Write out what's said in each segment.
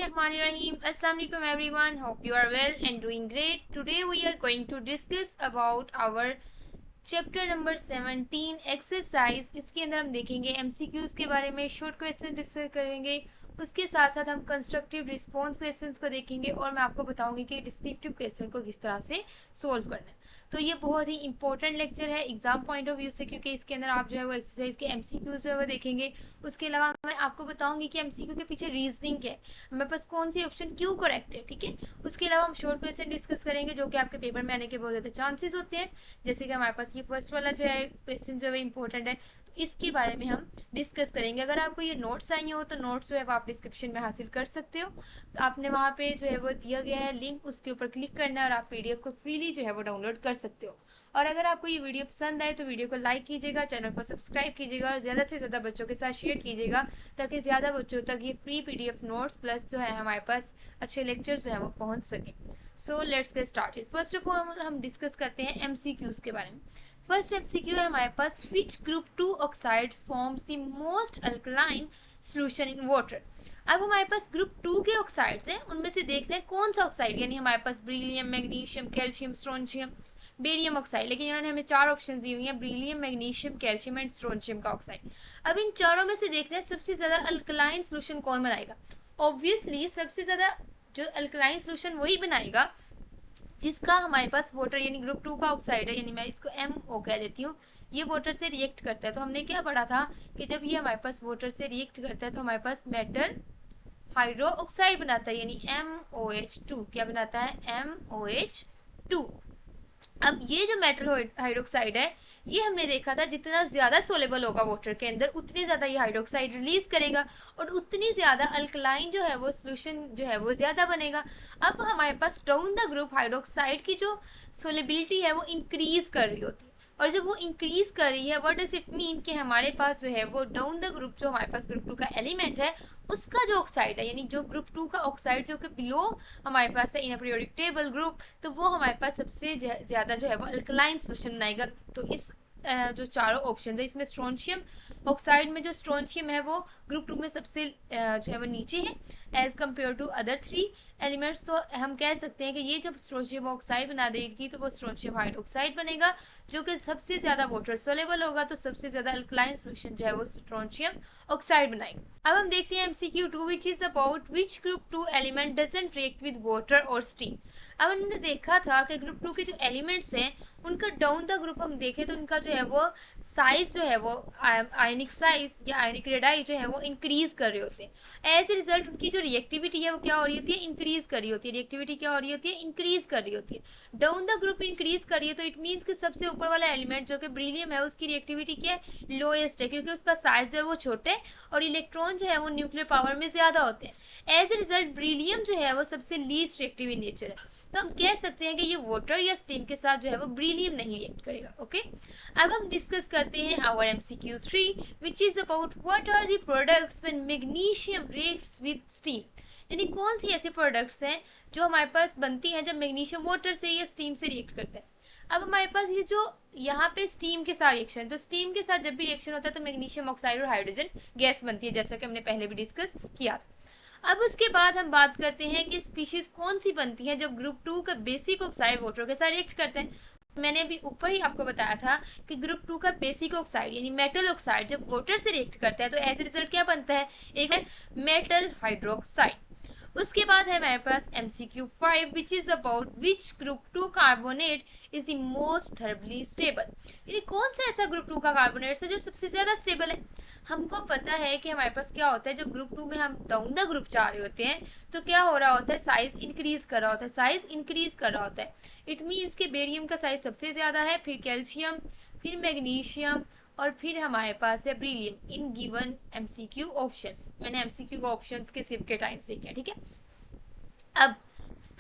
Bismillahirrahmanirrahim. Assalamu alaikum everyone. Hope you are well and doing great. Today we are going to discuss about our chapter number 17 exercise. इसके अंदर हम देखेंगे MCQs के बारे में, short question discuss करेंगे, उसके साथ साथ हम कंस्ट्रक्टिव रिस्पॉन्स क्वेश्चंस को देखेंगे और मैं आपको बताऊंगी कि डिस्क्रिप्टिव क्वेश्चन को किस तरह से सोल्व करना है। तो ये बहुत ही इंपॉर्टेंट लेक्चर है एग्जाम पॉइंट ऑफ व्यू से, क्योंकि इसके अंदर आप जो है वो एक्सरसाइज के एमसीक्यूज जो है वो देखेंगे। उसके अलावा मैं आपको बताऊंगी कि एमसीक्यू के पीछे रीजनिंग क्या है, हमारे पास कौन सी ऑप्शन क्यों करेक्ट है, ठीक है। उसके अलावा हम शॉर्ट क्वेश्चन डिस्कस करेंगे जो कि आपके पेपर में आने के बहुत ज़्यादा चांसेस होते हैं। जैसे कि हमारे पास ये फर्स्ट वाला जो है क्वेश्चन जो है इंपॉर्टेंट है, तो इसके बारे में हम डिस्कस करेंगे। अगर आपको ये नोट्स चाहिए हो तो नोट्स जो है वो आप डिस्क्रिप्शन में हासिल कर सकते हो। आपने वहाँ पे जो है वो दिया गया है लिंक, उसके ऊपर क्लिक करना है और आप पीडीएफ को फ्रीली जो है वो डाउनलोड कर सकते हो। और अगर आपको ये वीडियो पसंद आए तो वीडियो को लाइक कीजिएगा, चैनल को सब्सक्राइब कीजिएगा और ज़्यादा से ज़्यादा बच्चों के साथ शेयर कीजिएगा, ताकि ज़्यादा बच्चों तक ये फ्री पीडीएफ नोट्स प्लस जो है हमारे पास अच्छे लेक्चर जो है वो पहुँच सके। So let's get started. First of all हम डिस्कस करते हैं एमसीक्यूज के बारे में। फर्स्ट एमसीक्यू है हमारे पास, which group 2 oxide forms the most alkaline solution in water. अब हमारे पास ग्रुप 2 के ऑक्साइड्स हैं, उनमें से देखना है कौन सा ऑक्साइड, यानी हमारे पास beryllium, magnesium, calcium, strontium, barium oxide. लेकिन इन्होंने हमें 4 ऑप्शन दी हुई हैं, beryllium, magnesium, calcium and strontium का ऑक्साइड। अब इन चारों में से देखना है सबसे ज्यादा अल्कलाइन सोल्यूशन कौन बनाएगा। ऑब्वियसली सबसे ज्यादा जो अल्कलाइन सोल्यूशन वही बनाएगा जिसका हमारे पास वाटर यानी ग्रुप 2 का ऑक्साइड है, यानी मैं इसको MO कह देती हूँ, ये वाटर से रिएक्ट करता है। तो हमने क्या पढ़ा था कि जब ये हमारे पास वाटर से रिएक्ट करता है तो हमारे पास मेटल हाइड्रो ऑक्साइड बनाता है, यानी MOH2। क्या बनाता है? MOH2। अब ये जो मेटल हाइड्रोक्साइड है, ये हमने देखा था जितना ज्यादा सोलेबल होगा वाटर के अंदर उतनी ज्यादा ये हाइड्रोक्साइड रिलीज करेगा और उतनी ज्यादा अल्कलाइन जो है वो सोल्यूशन जो है वो ज्यादा बनेगा। अब हमारे पास डाउन द ग्रुप हाइड्रोक्साइड की जो सोलेबिलिटी है वो इंक्रीज कर रही होती है, और जब वो इंक्रीज कर रही है व्हाट डज इट मीन कि हमारे पास जो है वो डाउन द ग्रुप जो हमारे पास ग्रुप 2 का एलिमेंट है उसका जो ऑक्साइड है, यानी जो ग्रुप 2 का ऑक्साइड जो कि बिलो हमारे पास है इन पीरियोडिक टेबल ग्रुप, तो वो हमारे पास सबसे ज्यादा जो है वो अल्कलाइन सोल्यूशन बनाएगा। तो इस जो चारों ऑप्शन है इसमें स्ट्रोंशियम ऑक्साइड में जो स्ट्रोंशियम है वो ग्रुप 2 में सबसे जो है वो नीचे है as compare to other 3 elements. तो हम कह सकते हैं कि ये जब स्ट्रोंशियम ऑक्साइड बना देगी तो वो स्ट्रोंशियम हाइड्रोक्साइड बनेगा जो कि सबसे ज्यादा वाटर सोलेबल होगा, तो सबसे ज्यादा अल्कलाइन सोल्यूशन जो है वो स्ट्रोंशियम ऑक्साइड बनाएगा। अब हम देखते हैं MCQ2 which is about which group 2 element doesn't react with water और स्टीम। अब हमने देखा था कि ग्रुप 2 के जो एलिमेंट्स हैं उनका डाउन द ग्रुप हम देखें तो उनका जो है वो साइज जो है वो आयनिक साइज या आयनिक रेडाई जो है वो इंक्रीज कर रहे होते हैं। एज ए रिजल्ट उनकी जो रिएक्टिविटी है वो क्या हो रही होती है? इंक्रीज कर रही होती है। रिएक्टिविटी क्या हो रही होती है? इंक्रीज कर रही होती है। डाउन द ग्रुप इंक्रीज कर रही है तो इट मीन्स कि सबसे ऊपर वाला एलिमेंट जो कि ब्रिलियम है उसकी रिएक्टिविटी क्या है? लोएस्ट है, क्योंकि उसका साइज जो है वो छोटा है और इलेक्ट्रॉन जो है वो न्यूक्लियर पावर में ज्यादा होते हैं। एज ए रिजल्ट ब्रिलियम जो है वो सबसे लीस्ट रिएक्टिव इन नेचर है, तो हम कह सकते हैं कि ये वाटर या स्टीम के साथ जो है वो ब्रिलियम नहीं रिएक्ट करेगा। ओके, अब हम डिस्कस करते हैं our MCQ3 which is about what are the products when magnesium reacts with steam. यानी कौन सी ऐसे प्रोडक्ट्स हैं जो हमारे पास बनती हैं जब मैग्नीशियम वाटर से या स्टीम से रिएक्ट करता है। अब हमारे पास ये जो यहाँ पे स्टीम के साथ रिएक्शन, तो स्टीम के साथ जब भी रिएक्शन होता है तो मैग्नीशियम ऑक्साइड और हाइड्रोजन गैस बनती है, जैसा कि हमने पहले भी डिस्कस किया था। अब उसके बाद हम बात करते हैं कि स्पीशीज कौन सी बनती है जब ग्रुप 2 का बेसिक ऑक्साइड वाटर के साथ रिएक्ट करते हैं। मैंने अभी ऊपर ही आपको बताया था कि ग्रुप 2 का बेसिक ऑक्साइड यानी मेटल ऑक्साइड जब वाटर से रिएक्ट करता है तो एज ए रिजल्ट क्या बनता है? एक है मेटल हाइड्रोक्साइड। उसके बाद है हमारे पास MCQ5 which is about which group 2 carbonate is the most thermally stable. यानी कौन सा ऐसा ग्रुप 2 का कार्बोनेट है जो सबसे ज्यादा स्टेबल है। हमको पता है कि हमारे पास क्या होता है जब ग्रुप 2 में हम डाउन द ग्रुप जा रहे होते हैं तो क्या हो रहा होता है? साइज इंक्रीज कर रहा होता है, साइज इंक्रीज कर रहा होता है। इट मीन्स कि बेरियम का साइज सबसे ज्यादा है, फिर कैल्शियम, फिर मैग्नीशियम और फिर हमारे पास है beryllium in given MCQ options. मैंने MCQ ऑप्शंस के सिर्फ के टाइम से किया, ठीक है। अब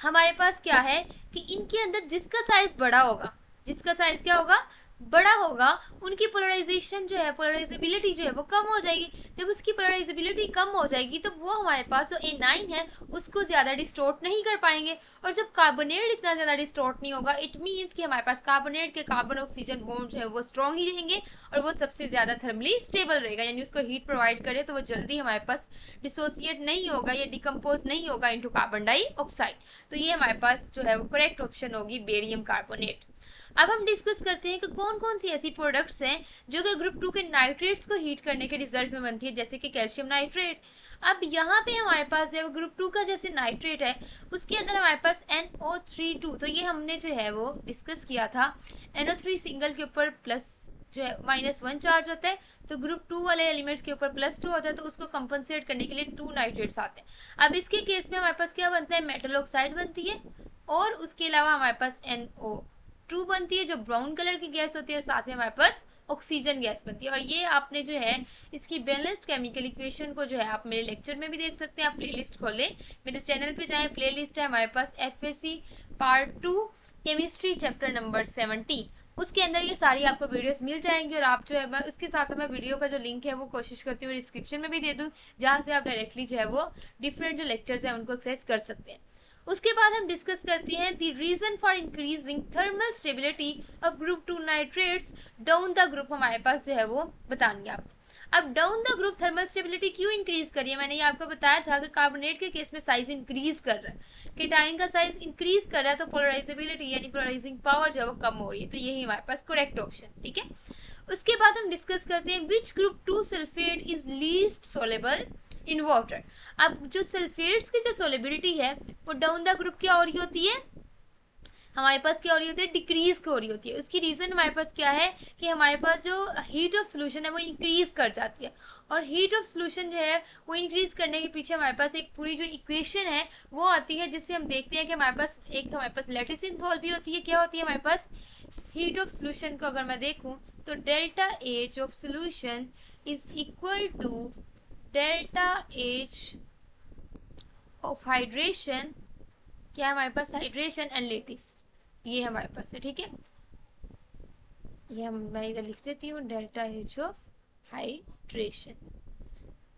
हमारे पास क्या है कि इनके अंदर जिसका साइज बड़ा होगा, जिसका साइज क्या होगा? बड़ा होगा उनकी पोलराइजेशन जो है, पोलराइजेबिलिटी जो है वो कम हो जाएगी। जब उसकी पोलराइजेबिलिटी कम हो जाएगी तो वो हमारे पास जो A9 है उसको ज़्यादा डिस्टोर्ट नहीं कर पाएंगे। और जब कार्बोनेट इतना ज़्यादा डिस्टोर्ट नहीं होगा, इट मीन्स कि हमारे पास कार्बोनेट के कार्बन ऑक्सीजन बॉन्ड जो है वो स्ट्रॉन्ग ही रहेंगे और वो सबसे ज़्यादा थर्मली स्टेबल रहेगा, यानी उसको हीट प्रोवाइड करे तो वो जल्दी हमारे पास डिसोसिएट नहीं होगा या डिकम्पोज नहीं होगा इनटू कार्बन डाइऑक्साइड। तो ये हमारे पास जो है वो करेक्ट ऑप्शन होगी बेरियम कार्बोनेट। अब हम डिस्कस करते हैं कि कौन कौन सी ऐसी प्रोडक्ट्स हैं जो कि ग्रुप 2 के नाइट्रेट्स को हीट करने के रिजल्ट में बनती है, जैसे कि कैल्शियम नाइट्रेट। अब यहाँ पे हमारे पास जो ग्रुप 2 का जैसे नाइट्रेट है उसके अंदर हमारे पास NO32, तो ये हमने जो है वो डिस्कस किया था। NO3 सिंगल के ऊपर प्लस जो है -1 चार्ज होता है, तो ग्रुप 2 वाले एलिमेंट्स के ऊपर +2 होता है, तो उसको कंपनसेट करने के लिए 2 नाइट्रेट्स आते हैं। अब इसके केस में हमारे पास क्या बनता है, मेटल ऑक्साइड बनती है और उसके अलावा हमारे पास NO2 बनती है जो ब्राउन कलर की गैस होती है, साथ में हमारे पास ऑक्सीजन गैस बनती है। और ये आपने जो है इसकी बैलेंस्ड केमिकल इक्वेशन को जो है आप मेरे लेक्चर में भी देख सकते हैं। आप प्लेलिस्ट खोलें, मेरे चैनल पे जाएं, प्लेलिस्ट है हमारे पास FAC part 2 chemistry chapter number 17, उसके अंदर ये सारी आपको वीडियोस मिल जाएंगी। और आप जो है उसके साथ साथ मैं वीडियो का जो लिंक है वो कोशिश करती हूँ डिस्क्रिप्शन में भी दे दूँ, जहाँ से आप डायरेक्टली जो है वो डिफरेंट जो लेक्चर्स हैं उनको एक्सेस कर सकते हैं। उसके बाद हम डिस्कस करते हैं the reason for increasing thermal stability of group 2 nitrates down the group, हमारे पास जो है वो बताएंगे आप। अब down the group thermal stability क्यों इंक्रीज करी है, मैंने ये आपको बताया था कि कार्बोनेट के केस में साइज इंक्रीज कर रहा है, केटाइन का साइज इंक्रीज कर रहा है, तो पोलराइजेबिलिटी यानी पोलराइजिंग पावर जो है वो कम हो रही है, तो यही हमारे पास करेक्ट ऑप्शन। ठीक है, उसके बाद हम डिस्कस करते हैं विच group 2 sulphate is least soluble in water. अब जो सल्फेट्स की जो सोलेबिलिटी है वो डाउन द ग्रुप क्या हो रही होती है, हमारे पास क्या हो रही होती है, डिक्रीज हो रही होती है। उसकी रीजन हमारे पास क्या है कि हमारे पास जो हीट ऑफ सोल्यूशन है वो इंक्रीज कर जाती है, और हीट ऑफ सोल्यूशन जो है वो इंक्रीज करने के पीछे हमारे पास एक पूरी जो इक्वेशन है वो आती है, जिससे हम देखते हैं कि हमारे पास लैटिस एंथैल्पी होती है। क्या होती है हमारे पास हीट ऑफ सोल्यूशन को अगर मैं देखूं तो delta H of solution is equal to delta H of hydration, क्या है हमारे पास, हाइड्रेशन एंड लेटिस, ये हमारे पास है। ठीक है, ये मैं इधर लिख देती हूँ डेल्टा H ऑफ हाइड्रेशन।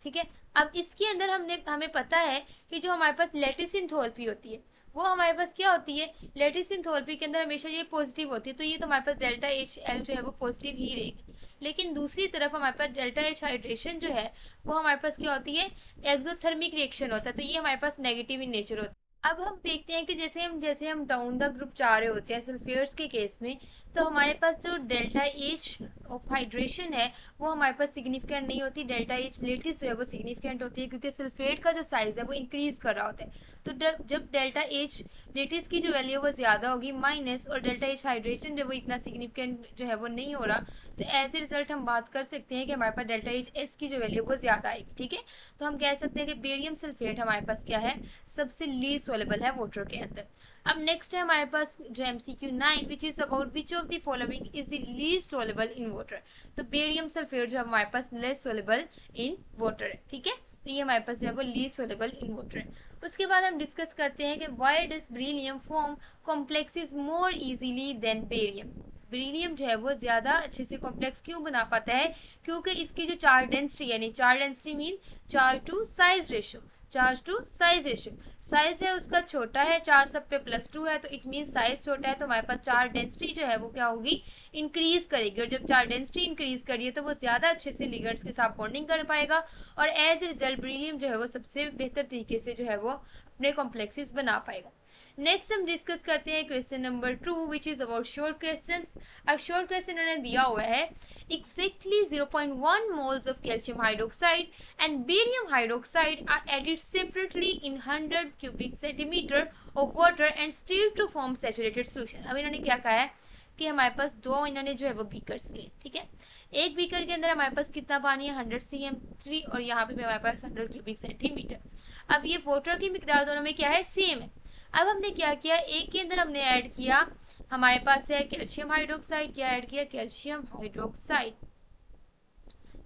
ठीक है, अब इसके अंदर हमें पता है कि जो हमारे पास लैटिस एंथैल्पी होती है वो हमारे पास क्या होती है, लैटिस एंथैल्पी के अंदर हमेशा ये पॉजिटिव होती है, तो ये तो हमारे पास डेल्टा HL जो है वो पॉजिटिव ही रहेगी। लेकिन दूसरी तरफ हमारे पास डेल्टा H हाइड्रेशन जो है वो हमारे पास क्या होती है, एक्सोथर्मिक रिएक्शन होता है, तो ये हमारे पास नेगेटिव इन नेचर होता है। अब हम देखते हैं कि जैसे हम डाउन द ग्रुप जा रहे होते हैं सल्फेट्स के केस में, तो हमारे पास जो डेल्टा H ऑफ हाइड्रेशन है वो हमारे पास सिग्निफिकेंट नहीं होती, डेल्टा H लेटिस जो है वो सिग्निफिकेंट होती है, क्योंकि सल्फेट का जो साइज है वो इंक्रीज कर रहा होता है। तो जब डेल्टा H लेटिस की जो वैल्यू है वो ज़्यादा होगी माइनस, और डेल्टा H हाइड्रेशन जो वो इतना सिग्निफिकेंट जो है वो नहीं हो रहा, तो एज ए रिजल्ट हम बात कर सकते हैं कि हमारे पास डेल्टा H की जो वैल्यू वो ज़्यादा आएगी। ठीक है, तो हम कह सकते हैं कि बेरियम सल्फेट हमारे पास क्या है, सबसे लीस्ट सोलेबल है वाटर के अंदर। अब नेक्स्ट है हमारे पास जो MCQ 9 which is about which of the following is the least soluble in water, तो बेरियम सल्फेट जो हमारे पास लेस सोलेबल इन वाटर है। ठीक है, तो ये हमारे पास जो है वो लीस्ट सोलेबल इन वाटर है। उसके बाद हम डिस्कस करते हैं कि why does beryllium form complexes more easily than barium, beryllium जो है वो ज़्यादा अच्छे से कॉम्प्लेक्स क्यों बना पाता है, क्योंकि इसकी जो चार्ज डेंसिटी यानी charge density mean charge to size ratio, charge to size ratio, size है उसका छोटा है, चार्ज सब पे +2 है, तो इट मीन साइज छोटा है, तो हमारे पास चार्ज डेंसिटी जो है वो क्या होगी, इंक्रीज करेगी, और जब चार्ज डेंसिटी इंक्रीज करिए तो वो ज़्यादा अच्छे से लिगेंड्स के साथ बॉन्डिंग कर पाएगा, और एज ए रिजल्ट बेरिलियम जो है वो सबसे बेहतर तरीके से जो है वो अपने कॉम्प्लेक्सेस बना पाएगा। नेक्स्ट हम डिस्कस करते हैं question number 2 which is about short questions. अब शॉर्ट क्वेश्चन उन्होंने दिया हुआ है exactly 0.1 moles of calcium hydroxide and barium hydroxide are added separately in 100 cubic centimeter of water and stirred to form saturated solution। अब इन्होंने क्या कहा है कि हमारे पास दो इन्होंने जो है वो बीकर्स लिए। ठीक है, एक बीकर के अंदर हमारे पास कितना पानी है, 100 cm3, और यहाँ पे भी हमारे पास 100 क्यूबिक सेंटीमीटर। अब ये वाटर की मिकदार दोनों में क्या है, सेम है। अब हमने क्या किया, एक के अंदर हमने ऐड किया, हमारे पास है कैल्शियम हाइड्रोक्साइड, क्या ऐड किया, कैल्शियम हाइड्रोक्साइड,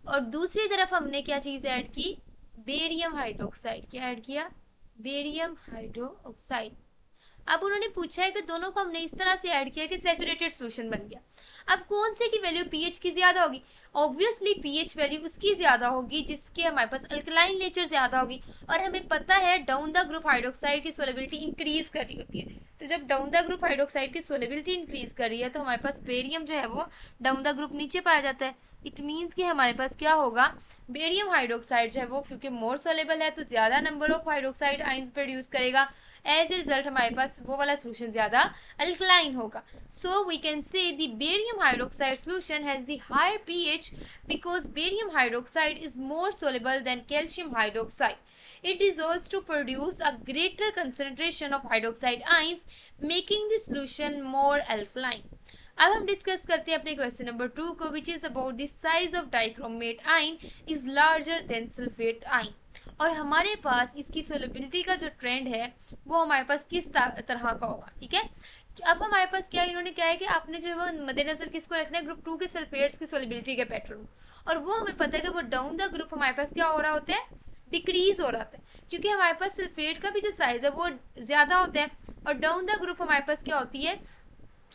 और दूसरी तरफ हमने क्या चीज ऐड की, बेरियम हाइड्रोक्साइड, क्या ऐड किया, बेरियम हाइड्रोक्साइड। अब उन्होंने पूछा है कि दोनों को हमने इस तरह से ऐड किया कि सैचुरेटेड सॉल्यूशन बन गया। अब कौन से की वैल्यू पीएच की ज्यादा होगी? ऑब्वियसली पीएच वैल्यू उसकी ज्यादा होगी जिसके हमारे पास अल्कलाइन नेचर ज्यादा होगी, और हमें पता है डाउन द ग्रुप हाइड्रोक्साइड की सोलेबिलिटी इंक्रीज कर रही होती है। तो जब डाउन द ग्रुप हाइड्रोक्साइड की सोलेबिलिटी इंक्रीज कर रही है तो हमारे पास बेरियम जो है वो डाउन द ग्रुप नीचे पाया जाता है। इट मीन्स कि हमारे पास क्या होगा, बेरियम हाइड्रोक्साइड जो है वो क्योंकि मोर सोलेबल है तो ज्यादा number of hydroxide ions produce करेगा। एज ए रिजल्ट हमारे पास वो वाला सोल्यूशन ज्यादा अल्कलाइन होगा। So we can say the barium hydroxide solution has the higher pH because barium hydroxide is more soluble than calcium hydroxide. It dissolves to produce a greater concentration of hydroxide ions, making the solution more alkaline. अब हम discuss करते हैं अपने question number 2 को, विच is about the size of dichromate ion is larger than sulphate ion. और हमारे पास इसकी solubility का जो ट्रेंड है वो हमारे पास किस तरह का होगा, ठीक है। अब हमारे पास क्या इन्होंने क्या है कि आपने जो है वो मद्देनजर किसको रखना है, ग्रुप 2 के सल्फेट्स की सोलेबिलिटी के पैटर्न, और वो हमें पता है कि वो डाउन द ग्रुप हमारे पास क्या हो रहा होता है, डिक्रीज हो रहा होता है, क्योंकि हमारे पास सल्फेट का भी जो साइज है वो ज्यादा होता है, और डाउन द ग्रुप हमारे पास क्या होती है,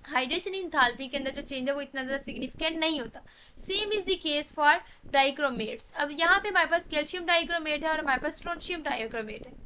हाइड्रेशन इंथैल्पी के अंदर जो चेंज है वो इतना ज्यादा सिग्निफिकेंट नहीं होता। Same is the case for डाइक्रोमेट्स। अब यहाँ पे हमारे पास कैल्शियम डाइक्रोमेट है और हमारे पास स्ट्रोंशियम डाइक्रोमेट है।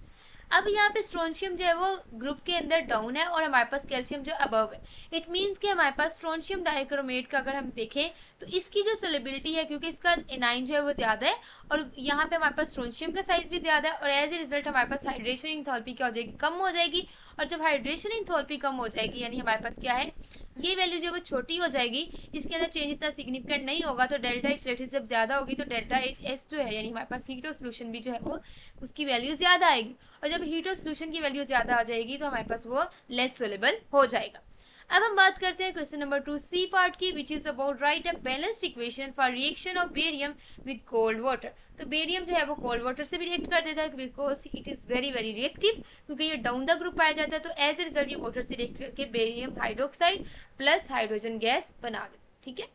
अब यहाँ पे स्ट्रोंशियम जो है वो ग्रुप के अंदर डाउन है और हमारे पास कैल्शियम जो अबव है। इट मीन्स कि हमारे पास स्ट्रोंशियम डाइक्रोमेट का अगर हम देखें तो इसकी जो सोलेबिलिटी है, क्योंकि इसका एनाइन जो है वो ज्यादा है और यहाँ पे हमारे पास स्ट्रोंशियम का साइज भी ज्यादा है, और एज ए रिजल्ट हमारे पास हाइड्रेशन इंथैल्पी क्या हो जाएगी, कम हो जाएगी। और जब हाइड्रेशन इंथैल्पी कम हो जाएगी यानी हमारे पास क्या है, ये वैल्यू जो है वो छोटी हो जाएगी, इसके अंदर चेंज इतना सिग्निफिकेंट नहीं होगा, तो डेल्टा एच लेटेस्ट जब ज्यादा होगी तो डेल्टा एच एस जो है यानी हमारे पास हीट ऑफ सोल्यूशन भी जो है वो उसकी वैल्यू ज्यादा आएगी, और जब हीट ऑफ सोल्यूशन की वैल्यू ज्यादा आ जाएगी तो हमारे पास वो लेस सोलेबल हो जाएगा। अब हम बात करते हैं क्वेश्चन नंबर 2 सी पार्ट की, विच is about right a balanced equation for reaction of barium with cold water. तो बेरियम जो है वो कोल्ड वाटर से भी रिएक्ट कर देता है because it is very very reactive, क्योंकि ये डाउन द ग्रुप पाया जाता है, तो एज ए रिजल्ट ये वाटर से रिएक्ट करके barium hydroxide plus hydrogen gas बना देता है, ठीक है।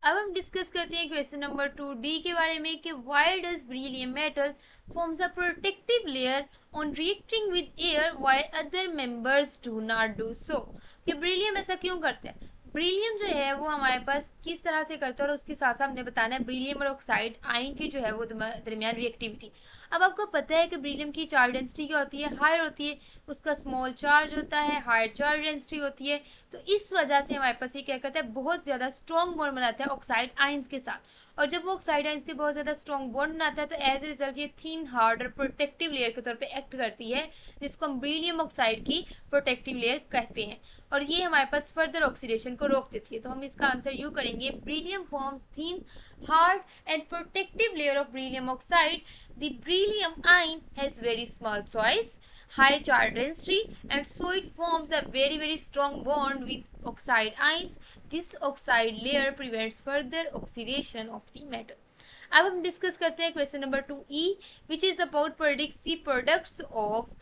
अब हम डिस्कस करते हैं क्वेश्चन नंबर 2D के बारे में कि why does beryllium metal forms a protective layer on reacting with air while other members do not do so। कि बेरिलियम ऐसा क्यों करता है? बेरिलियम जो है वो हमारे पास किस तरह से करता है और उसके साथ साथ हमने बताना है बेरिलियम और ऑक्साइड आयन की जो है वो दरमियान रिएक्टिविटी। अब आपको पता है कि बेरिलियम की चार्ज डेंसिटी क्या होती है, हायर होती है, उसका स्मॉल चार्ज होता है, हायर चार्ज डेंसिटी होती है, तो इस वजह से हमारे पास ये क्या करता है, बहुत ज्यादा स्ट्रॉन्ग बॉन्ड बनाता है ऑक्साइड आयंस के साथ, और जब वो ऑक्साइड आयंस के बहुत ज्यादा स्ट्रॉन्ग बॉन्ड बनाता है तो एज ए रिजल्ट ये थिन हार्ड और प्रोटेक्टिव लेयर के तौर पे एक्ट करती है, जिसको हम बेरिलियम ऑक्साइड की प्रोटेक्टिव लेयर कहते हैं, और ये हमारे पास फर्दर ऑक्सीडेशन को रोक देती है। तो हम इसका आंसर यू करेंगे, beryllium forms thin hard and protective layer of beryllium oxide. The beryllium ion has very small size, high charge density, and so it forms a very strong bond with oxide ions. This oxide layer prevents further oxidation of the metal. अब हम discuss करते हैं question number 2E, which is about predictive products of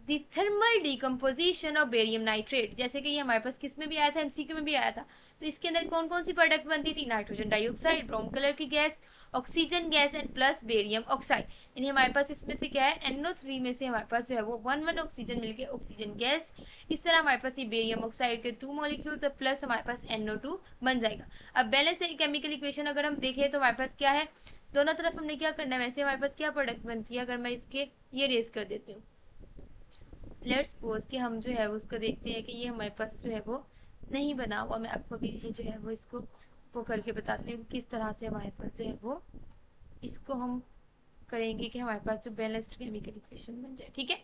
the thermal decomposition of barium nitrate. जैसे कि ये हमारे पास किस में भी आया था, एमसीक्यू में भी आया था। तो इसके अंदर कौन कौन सी प्रोडक्ट बनती थी, नाइट्रोजन डाइऑक्साइड, ब्राउन कलर की gas, oxygen gas and plus barium oxide. यानी हमारे पास इसमें से क्या है, NO3 में से हमारे पास जो है वो 1 ऑक्सीजन मिलके ऑक्सीजन गैस, इस तरह हमारे पास ये बेरियम ऑक्साइड के 2 मॉलिक्यूल्स और प्लस हमारे पास NO2 बन जाएगा। अब बैलेंस केमिकल इक्वेशन अगर हम देखें तो हमारे पास क्या है, दोनों तरफ हमने क्या करना है, वैसे हमारे पास क्या प्रोडक्ट बनती है, अगर मैं इसके ये रेस कर देती हूँ, लेट्स सपोज कि हम जो है उसको देखते हैं कि ये हमारे पास जो है वो नहीं बना हुआ। मैं आपको भी ये जो है वो इसको वो करके बताती हूँ किस तरह से हमारे पास जो है वो इसको हम करेंगे कि हमारे पास जो बैलेंस्ड केमिकल इक्वेशन बन जाए, ठीक है।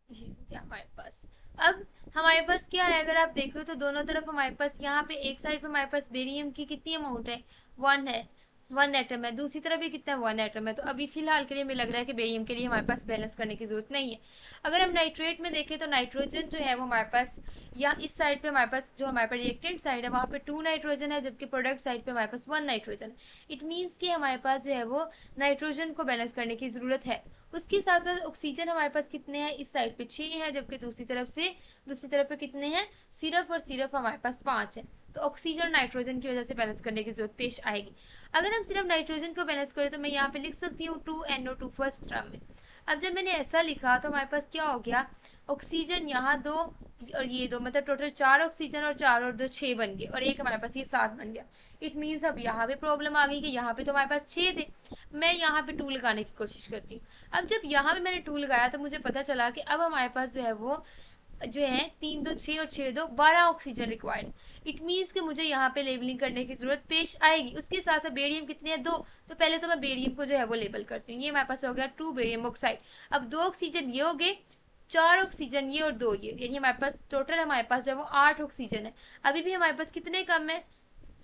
ये हो गया हमारे पास। अब हमारे पास क्या है, अगर आप देखो तो दोनों तरफ हमारे पास यहाँ पे एक साइड पे हमारे पास बेरियम की कितनी अमाउंट है, 1 है, 1 एटम है, दूसरी तरफ भी कितना है, 1 एटम है। तो अभी फिलहाल के लिए हमें लग रहा है कि बेरियम के लिए हमारे पास बैलेंस करने की जरूरत नहीं है। अगर हम नाइट्रेट में देखें तो नाइट्रोजन जो है वो हमारे पास, या इस साइड पे हमारे पास जो हमारे पास रिएक्टेंट साइड है वहाँ पे 2 नाइट्रोजन है, जबकि प्रोडक्ट साइड पे हमारे पास 1 नाइट्रोजन है। इट मीन्स कि हमारे पास जो है वो नाइट्रोजन को बैलेंस करने की जरूरत है। उसके साथ साथ ऑक्सीजन हमारे पास कितने हैं, इस साइड पे 6 है, जबकि दूसरी तरफ पे कितने हैं, सिर्फ और सिर्फ हमारे पास 5 है। तो ऑक्सीजन और नाइट्रोजन की वजह से बैलेंस करने की जरूरत पेश आएगी। अगर हम सिर्फ नाइट्रोजन को बैलेंस करें तो मैं यहाँ पे लिख सकती हूँ 2NO2 फर्स्ट टर्म में। अब जब मैंने ऐसा लिखा तो हमारे पास क्या हो गया, ऑक्सीजन यहाँ 2 और ये 2, मतलब टोटल 4 ऑक्सीजन और 4 और 2 6 बन गए, और एक हमारे पास ये 7 बन गया। इट मीन्स अब यहाँ पे प्रॉब्लम आ गई कि यहाँ पे तो हमारे पास 6 थे, मैं यहाँ पे 2 लगाने की कोशिश करती हूँ। अब जब यहाँ पे मैंने 2 लगाया तो मुझे पता चला कि अब हमारे पास जो है वो जो है 3 2 6 और 6 2 12 ऑक्सीजन रिक्वायर्ड। इट मीन्स कि मुझे यहाँ पे लेबलिंग करने की जरूरत पेश आएगी। उसके साथ साथ बेरियम कितने हैं, 2, तो पहले तो मैं बेरियम को जो है वो लेबल करती हूँ। ये हमारे पास हो गया 2 बेरियम ऑक्साइड। अब 2 ऑक्सीजन ये हो गए, 4 ऑक्सीजन ये और 2 ये, यानी हमारे पास टोटल हमारे पास जो है वो 8 ऑक्सीजन है। अभी भी हमारे पास कितने कम है,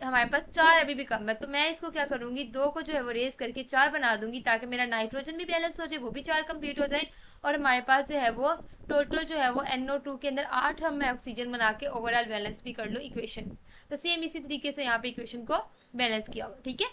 हमारे पास 4 अभी भी कम है, तो मैं इसको क्या करूंगी, 2 को जो है वो रेस करके 4 बना दूंगी ताकि मेरा नाइट्रोजन भी बैलेंस हो जाए, वो भी 4 कंप्लीट हो जाए, और हमारे पास जो है वो टोटल जो है वो NO2 के अंदर 8 हम मैं ऑक्सीजन बना के ओवरऑल बैलेंस भी कर लूँ इक्वेशन। तो सेम इसी तरीके से यहाँ पे इक्वेशन को बैलेंस किया हुआ, ठीक है।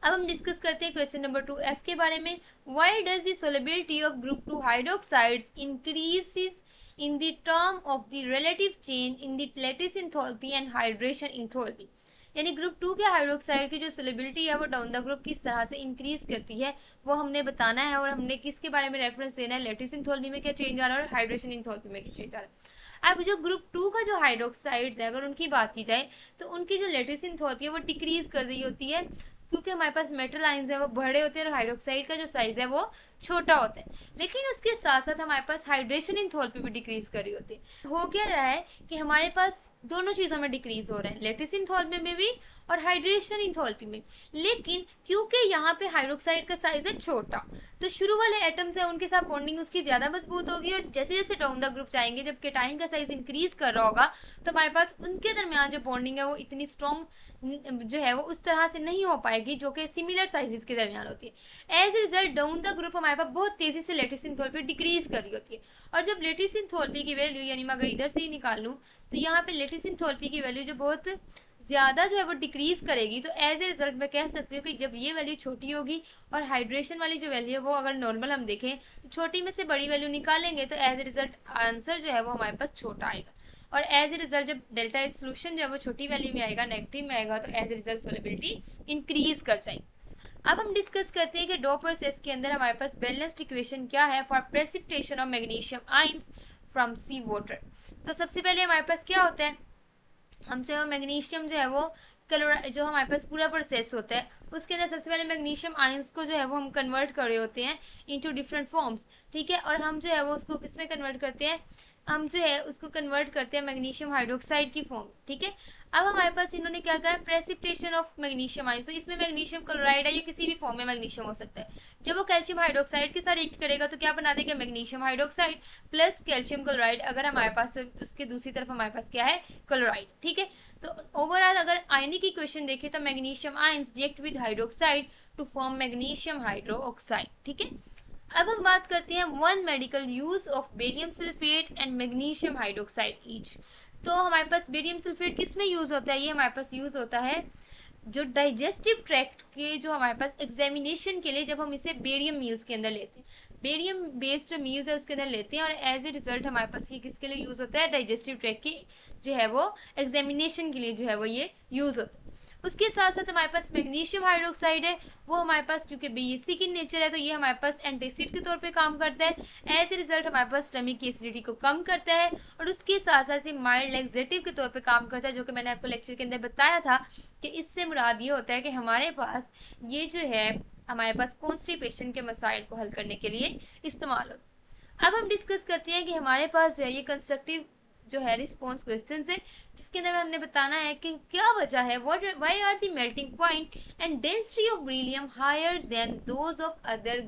अब हम डिस्कस करते हैं क्वेश्चन नंबर 2F के बारे में। Why does the solubility of group 2 hydroxides increases in the term of the relative change in the lattice enthalpy and hydration enthalpy। यानी ग्रुप 2 के हाइड्रोक्साइड की जो सोलेबिलिटी है वो डाउन द ग्रुप किस तरह से इंक्रीज करती है वो हमने बताना है, और हमने किसके बारे में रेफरेंस देना है, लैटिस इंथैल्पी में क्या चेंज आ रहा है और हाइड्रेशन इंथैल्पी में क्या चेंज आ रहा है। अब जो ग्रुप 2 का जो हाइड्रोक्साइड्स है अगर उनकी बात की जाए तो उनकी जो लैटिस इंथैल्पी है वो डिक्रीज कर रही होती है, क्योंकि हमारे पास मेटल आयंस है वो बड़े होते हैं और हाइड्रोक्साइड का जो साइज है वो छोटा होता है। लेकिन उसके साथ साथ हमारे पास हाइड्रेशन इंथैल्पी भी डिक्रीज कर रही होती है। हो क्या रहा है कि हमारे पास दोनों चीजों में डिक्रीज हो रहा है, लैटिस इंथैल्पी में भी और हाइड्रेशन इंथैल्पी में। लेकिन क्योंकि यहाँ पे हाइड्रोक्साइड का साइज है छोटा, तो शुरू वाले एटम्स है उनके साथ बॉन्डिंग उसकी ज्यादा मजबूत होगी, और जैसे जैसे डाउन द ग्रुप जाएंगे जब केटाइन का साइज इंक्रीज कर रहा होगा तो हमारे पास उनके दरमियान जो बॉन्डिंग है वो इतनी स्ट्रॉन्ग जो है वो उस तरह से नहीं हो पाएगी जो कि सिमिलर साइजेस के दरमियान होती है। As a result down the group हमारे पास बहुत तेजी से लैटिस इंथैल्पी डिक्रीज कर रही होती है, और जब लैटिस इंथैल्पी की वैल्यू, यानी मैं अगर इधर से ही निकाल लूँ तो यहाँ पे लैटिस इंथैल्पी की वैल्यू जो बहुत ज्यादा जो है वो डिक्रीज करेगी, तो एज ए रिजल्ट मैं कह सकती हूँ कि जब ये वैल्यू छोटी होगी और हाइड्रेशन वाली जो वैल्यू है वो अगर नॉर्मल हम देखें तो छोटी में से बड़ी वैल्यू निकालेंगे तो एज ए रिजल्ट आंसर जो है वो हमारे पास छोटा आएगा, और एज ए रिजल्ट जब डेल्टा सोल्यूशन जो है वो छोटी वैल्यू में आएगा, नेगेटिव में आएगा, तो as a result solubility increase कर जाएगी। अब हम डिस्कस करते हैं कि डो प्रोसेस के अंदर हमारे पास बैलेंस्ड इक्वेशन क्या है for precipitation of magnesium ions from sea water. तो सबसे पहले हमारे पास क्या होता है, हम जो मैग्नीशियम जो है वो जो हमारे पास पूरा प्रोसेस होता है उसके अंदर सबसे पहले मैग्नीशियम आयंस को जो है वो हम कन्वर्ट कर रहे होते हैं इनटू डिफरेंट फॉर्म्स, ठीक है। और हम जो है वो उसको किस में कन्वर्ट करते हैं, हम जो है उसको कन्वर्ट करते हैं मैग्नीशियम हाइड्रोक्साइड की फॉर्म, ठीक है। अब हमारे पास इन्होंने क्या कहा है, प्रेसिपिटेशन ऑफ मैग्नीशियम आयंस, तो इसमें मैग्नीशियम क्लोराइड है, ये किसी भी फॉर्म में मैग्नीशियम हो सकता है। जब वो कैल्शियम हाइड्रोक्साइड के साथ रिएक्ट करेगा तो क्या बना देगा, magnesium hydroxide plus calcium chloride, अगर हमारे पास उसके दूसरी तरफ हमारे पास क्या है, क्लोराइड, ठीक है। तो ओवरऑल अगर आयनिक इक्वेशन देखें तो magnesium ions react with hydroxide to form magnesium hydroxide, ठीक है। अब हम बात करते हैं one medical use of barium sulphate and magnesium hydroxide each. तो हमारे पास बेरियम सल्फेट किस में यूज होता है, ये हमारे पास यूज होता है जो डाइजेस्टिव ट्रैक्ट के जो हमारे पास एग्जामिनेशन के लिए जब हम इसे बेरियम मील्स के अंदर लेते हैं, बेरियम बेस्ड जो मील्स है उसके अंदर लेते हैं, और एज ए रिजल्ट हमारे पास ये किसके लिए यूज होता है, डाइजेस्टिव ट्रैक्ट की जो है वो एग्जामिनेशन के लिए जो है वो ये यूज होता है। उसके साथ साथ हमारे पास मैग्नीशियम हाइड्रोक्साइड है, वो हमारे पास क्योंकि बेसिक इन नेचर है तो ये हमारे पास एंटासिड के तौर पे काम करता है। एज ए रिजल्ट हमारे पास स्टमक की एसिडिटी को कम करता है, और उसके साथ साथ ये माइल्ड लैक्सेटिव के तौर पे काम करता है, जो कि मैंने आपको लेक्चर के अंदर बताया था कि इससे मुराद ये होता है कि हमारे पास ये जो है हमारे पास कॉन्स्टिपेशन के मसाइल को हल करने के लिए इस्तेमाल होता है। अब हम डिस्कस करते हैं कि हमारे पास जो है ये कंस्ट्रक्टिव जो है रिस्पॉन्स क्वेश्चन है, जिसके अंदर हमने बताना है कि क्या वजह है, why are the melting point and density of beryllium higher than those of other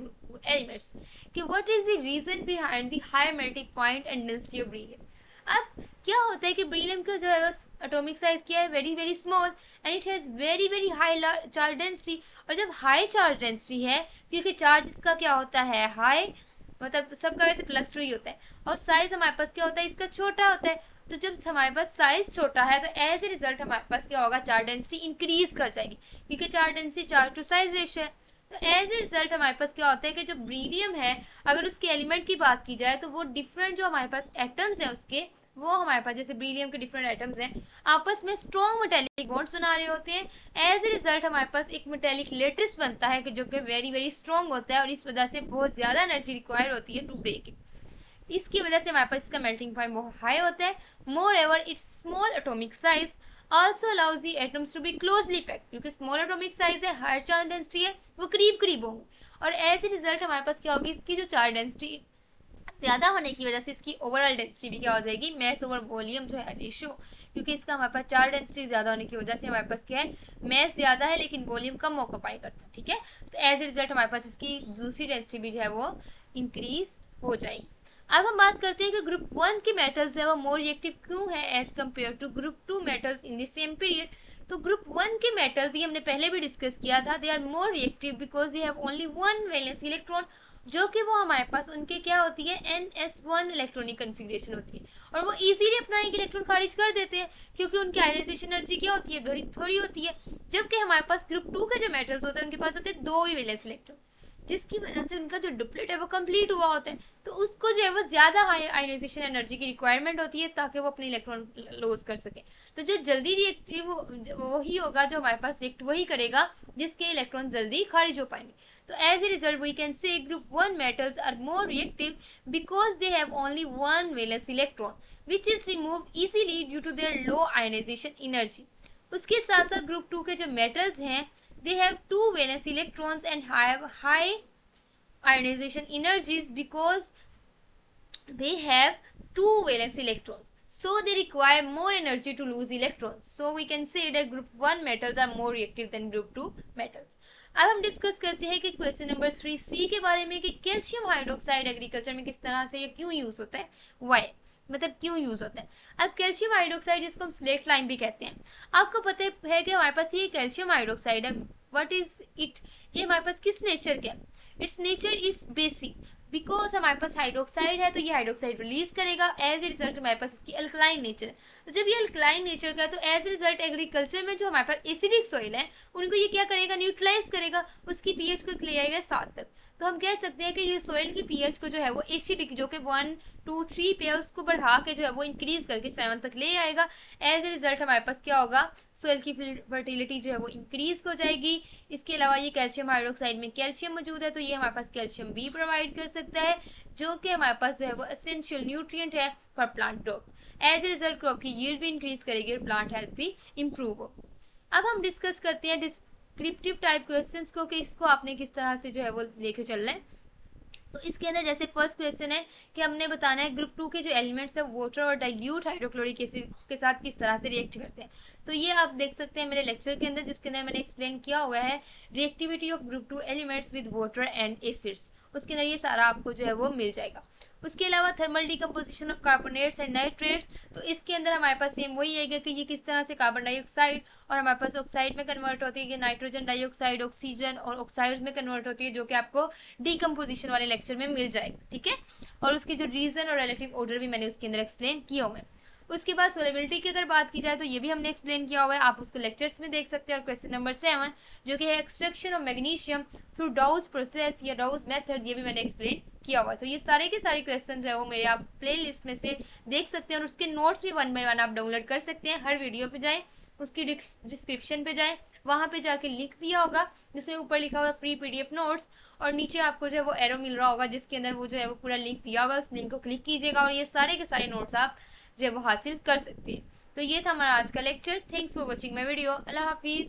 elements, कि what is the reason behind the higher melting point and density of beryllium. अब क्या होता है कि बेरिलियम का जो है एटॉमिक साइज क्या है, very very small, and it has very very high charge density. और जब हाई चार्ज डेंसिटी है, क्योंकि चार्ज इसका क्या होता है, हाई, मतलब सबका वैसे +2 ही होता है, और साइज हमारे पास क्या होता है, इसका छोटा होता है। तो जब हमारे पास साइज छोटा है तो एज ए रिजल्ट हमारे पास क्या होगा, चार्ज डेंसिटी इंक्रीज कर जाएगी, क्योंकि charge density charge to size ratio है। तो एज ए रिजल्ट हमारे पास क्या होता है कि जो बेरिलियम है अगर उसके एलिमेंट की बात की जाए तो वो डिफरेंट जो हमारे पास एटम्स है उसके वो हमारे पास जैसे बेरिलियम के डिफरेंट एटम्स हैं आपस में स्ट्रॉन्ग मेटेलिक बॉन्ड्स बना रहे होते हैं। एज ए रिजल्ट हमारे पास एक मेटेलिक लेटिस बनता है कि जो कि वेरी वेरी स्ट्रॉन्ग होता है और इस वजह से बहुत ज़्यादा एनर्जी रिक्वायर होती है टू ब्रेक इट। इसकी वजह से हमारे पास इसका मेल्टिंग पॉइंट बहुत हाई होता है। Moreover its small atomic size also allows the atoms to be closely packed, क्योंकि स्मॉल एटॉमिक साइज है, हायर चार्ज डेंसिटी है, वो करीब करीब होंगे और एज ए रिजल्ट हमारे पास क्या होगी, इसकी जो चार्ज डेंसिटी ज़्यादा होने की वजह से इसकी ओवरऑल डेंसिटी भी क्या हो जाएगी, मैस ओवर वॉल्यूम जो है रेशियो, क्योंकि इसका हमारे पास चार्ज डेंसिटी ज़्यादा होने की वजह से हमारे पास क्या है, मैस ज़्यादा है लेकिन वॉल्यूम कम ऑक्यूपाई करता है। ठीक है, तो एज ए रिजल्ट हमारे पास इसकी दूसरी डेंसिटी भी जो है वो इंक्रीज हो जाएगी। अब हम बात करते हैं कि ग्रुप 1 के मेटल्स है वो मोर रिएक्टिव क्यों है as compare to group 2 metals in the same period. तो ग्रुप 1 के मेटल्स, ये हमने पहले भी डिस्कस किया था, they are more reactive because they have only one valence electron, जो कि वो हमारे पास उनके क्या होती है, ns1 इलेक्ट्रॉनिक कन्फिग्रेशन होती है और वो इजीली अपना एक इलेक्ट्रॉन खारिज कर देते हैं क्योंकि उनकी आयनाइजेशन एनर्जी क्या होती है, बड़ी थोड़ी होती है। जबकि हमारे पास ग्रुप 2 के जो मेटल्स होते हैं उनके पास होते हैं दो ही वैलेंस इलेक्ट्रॉन, जिसकी वजह से उनका जो डुप्लेट है वो कंप्लीट हुआ होता है, तो उसको जो है वो ज़्यादा हाई आयनाइजेशन एनर्जी की रिक्वायरमेंट होती है ताकि वो अपने इलेक्ट्रॉन लॉस कर सके। तो जो जल्दी रिएक्टिव वही होगा जो हमारे पास रिएक्ट वही करेगा जिसके इलेक्ट्रॉन जल्दी खारिज हो पाएंगे। तो as a result we can say group 1 metals are more reactive because they have only one valence electron which is removed easily due to their low ionisation energy. उसके साथ साथ ग्रुप 2 के जो मेटल्स हैं they have two valence electrons and have high ionization energies because they have two valence electrons, so they require more energy to lose electrons, so we can say that group 1 metals are more reactive than group 2 metals। अब हम discuss करते हैं कि question number 3C के बारे में कि calcium hydroxide agriculture में किस तरह से ये क्यों यूज होता है, वाई मतलब क्यों यूज होता है। अब कैल्शियम हाइड्रोक्साइड जिसको हम स्लेट लाइम भी कहते हैं, आपको पता है कि हमारे पास ये कैल्शियम हाइड्रोक्साइड है, व्हाट इज इट, ये हमारे पास किस नेचर का है, it's nature is basic because हमारे पास हाइड्रोक्साइड है तो ये हाइड्रोक्साइड रिलीज करेगा, एज ए रिजल्ट हमारे पास इसकी अल्कलाइन नेचर है। तो जब ये अल्कलाइन नेचर का है तो एज ए रिजल्ट एग्रीकल्चर में जो हमारे पास एसिडिक सॉइल है उनको ये क्या करेगा, न्यूट्रलाइज करेगा, उसकी पीएच को ले आएगा 7 तक। तो हम कह सकते हैं कि ये सॉइल की पीएच को जो है वो एसिडिक जो कि 1 2 3 पे है उसको बढ़ा के जो है वो इंक्रीज करके 7 तक ले आएगा। एज ए रिजल्ट हमारे पास क्या होगा, सॉइल की फर्टिलिटी जो है वो इंक्रीज हो जाएगी। इसके अलावा ये कैल्शियम हाइड्रोक्साइड में कैल्शियम मौजूद है तो ये हमारे पास कैल्शियम भी प्रोवाइड कर सकता है जो कि हमारे पास जो है वो एसेंशियल न्यूट्रिएंट है for plant growth. As a result crop की यील्ड भी इंक्रीज करेगी और प्लांट हेल्थ भी इंप्रूव हो। अब हम डिस्कस करते हैं डिस्क्रिप्टिव टाइप क्वेश्चंस को कि इसको आपने किस तरह से जो है वो लेके चलना है। तो इसके अंदर जैसे फर्स्ट क्वेश्चन है कि हमने बताना है ग्रुप 2 के जो एलिमेंट्स है वाटर और डाइल्यूट हाइड्रोक्लोरिक एसिड के साथ किस तरह से रिएक्ट करते हैं। तो ये आप देख सकते हैं मेरे लेक्चर के अंदर जिसके अंदर मैंने एक्सप्लेन किया हुआ है reactivity of group 2 elements with water and acids, उसके अंदर ये सारा आपको जो है वो मिल जाएगा। उसके अलावा thermal decomposition of carbonates and nitrates, तो इसके अंदर हमारे पास सेम वही आएगा कि ये किस तरह से कार्बन डाइऑक्साइड और हमारे पास ऑक्साइड में कन्वर्ट होती है कि नाइट्रोजन डाइऑक्साइड ऑक्सीजन और ऑक्साइड्स में कन्वर्ट होती है जो कि आपको डिकम्पोजिशन वाले लेक्चर में मिल जाएगा। ठीक है, और उसकी जो रीजन और रिलेटिव ऑर्डर भी मैंने उसके अंदर एक्सप्लेन किया हुआ है। उसके बाद सोलेबिलिटी की अगर बात की जाए तो ये भी हमने एक्सप्लेन किया हुआ है, आप उसको लेक्चर्स में देख सकते हैं। और क्वेश्चन नंबर 7 जो कि है extraction of magnesium through douse process या डाउज मेथड, ये भी मैंने एक्सप्लेन किया हुआ है। तो ये सारे के सारे क्वेश्चन जो है वो मेरे आप प्ले लिस्ट में से देख सकते हैं और उसके नोट्स भी 1 बाय 1 आप डाउनलोड कर सकते हैं। हर वीडियो पे जाएं, उसकी डिस्क्रिप्शन पे जाएं, वहाँ पे जाके लिंक दिया होगा जिसमें ऊपर लिखा हुआ है फ्री पीडीएफ नोट्स और नीचे आपको जो है वो एरो मिल रहा होगा जिसके अंदर वो जो है वो पूरा लिंक दिया हुआ है, उस लिंक को क्लिक कीजिएगा और ये सारे के सारे नोट्स आप जो है वो हासिल कर सकते हैं। तो ये था हमारा आज का लेक्चर। Thanks for watching my video. अल्लाह हाफिज़।